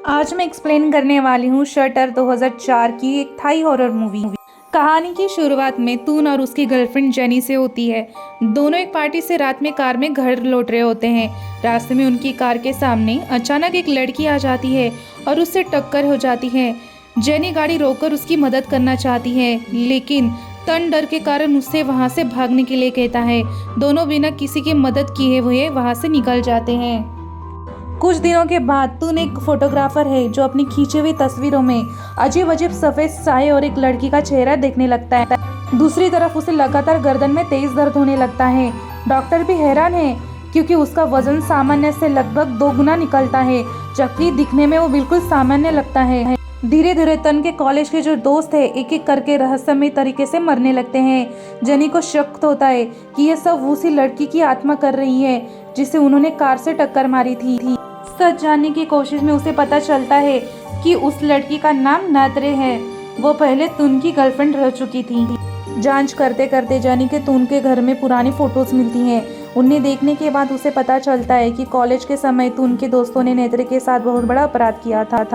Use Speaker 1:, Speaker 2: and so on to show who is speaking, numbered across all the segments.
Speaker 1: आज मैं एक्सप्लेन करने वाली हूँ शटर 2004 की एक थाई हॉरर मूवी। कहानी की शुरुआत में तून और उसकी गर्लफ्रेंड जेनी से होती है। दोनों एक पार्टी से रात में कार में घर लौट रहे होते हैं। रास्ते में उनकी कार के सामने अचानक एक लड़की आ जाती है और उससे टक्कर हो जाती है। जेनी गाड़ी रोककर उसकी मदद करना चाहती है, लेकिन तन डर के कारण उससे वहां से भागने के लिए कहता है। दोनों बिना किसी की मदद किए हुए वहां से निकल जाते हैं। कुछ दिनों के बाद तून एक फोटोग्राफर है जो अपनी खींची हुई तस्वीरों में अजीब अजीब सफेद साए और एक लड़की का चेहरा देखने लगता है। दूसरी तरफ उसे लगातार गर्दन में तेज दर्द होने लगता है। डॉक्टर भी हैरान है क्योंकि उसका वजन सामान्य से लगभग 2 गुना निकलता है, जबकि दिखने में वो बिल्कुल सामान्य लगता है। धीरे धीरे तन के कॉलेज के जो दोस्त है एक एक करके रहस्यमय तरीके से मरने लगते हैं। जेनी को शक होता है कि ये सब उसी लड़की की आत्मा कर रही है जिसे उन्होंने कार से टक्कर मारी थी। सच जानने की कोशिश में उसे पता चलता है कि उस लड़की का नाम नात्रे है। वो पहले तून की गर्लफ्रेंड रह चुकी थी। जांच करते करते जेनी के तून के घर में पुरानी फोटोज मिलती हैं। उन्हें देखने के बाद उसे पता चलता है कि कॉलेज के समय तून के दोस्तों ने नेत्रे के साथ बहुत बड़ा अपराध किया था।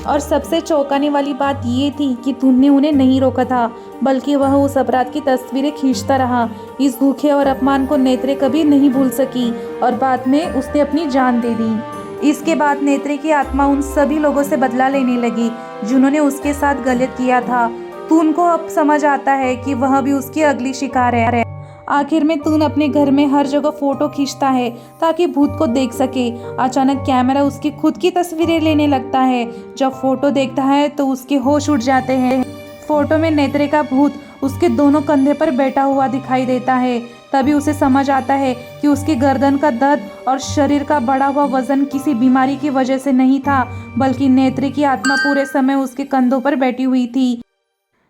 Speaker 1: और सबसे चौंकाने वाली बात ये थी कि तून ने उन्हें नहीं रोका था, बल्कि वह उस अपराध की तस्वीरें खींचता रहा। इस धोखे और अपमान को नेत्रे कभी नहीं भूल सकी और बाद में उसने अपनी जान दे दी। इसके बाद नेत्रे की आत्मा उन सभी लोगों से बदला लेने लगी जिन्होंने उसके साथ गलत किया था। तून को अब समझ आता है कि वह भी उसकी अगली शिकार है। आखिर में तून अपने घर में हर जगह फोटो खींचता है ताकि भूत को देख सके। अचानक कैमरा उसकी खुद की तस्वीरें लेने लगता है। जब फोटो देखता है तो उसके होश उड़ जाते हैं। फोटो में नेत्रे का भूत उसके दोनों कंधे पर बैठा हुआ दिखाई देता है। तभी उसे समझ आता है कि उसकी गर्दन का दर्द और शरीर का बढ़ा हुआ वजन किसी बीमारी की वजह से नहीं था, बल्कि नेत्रे की आत्मा पूरे समय उसके कंधों पर बैठी हुई थी।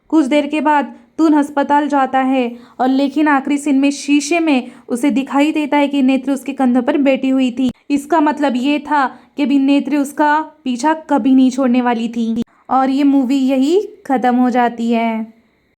Speaker 1: कुछ देर के बाद तून अस्पताल जाता है और लेकिन आखिरी सीन में शीशे में उसे दिखाई देता है कि नेत्री उसके कंधों पर बैठी हुई थी। इसका मतलब ये था कि भी नेत्री उसका पीछा कभी नहीं छोड़ने वाली थी। और ये मूवी यही खत्म हो जाती है।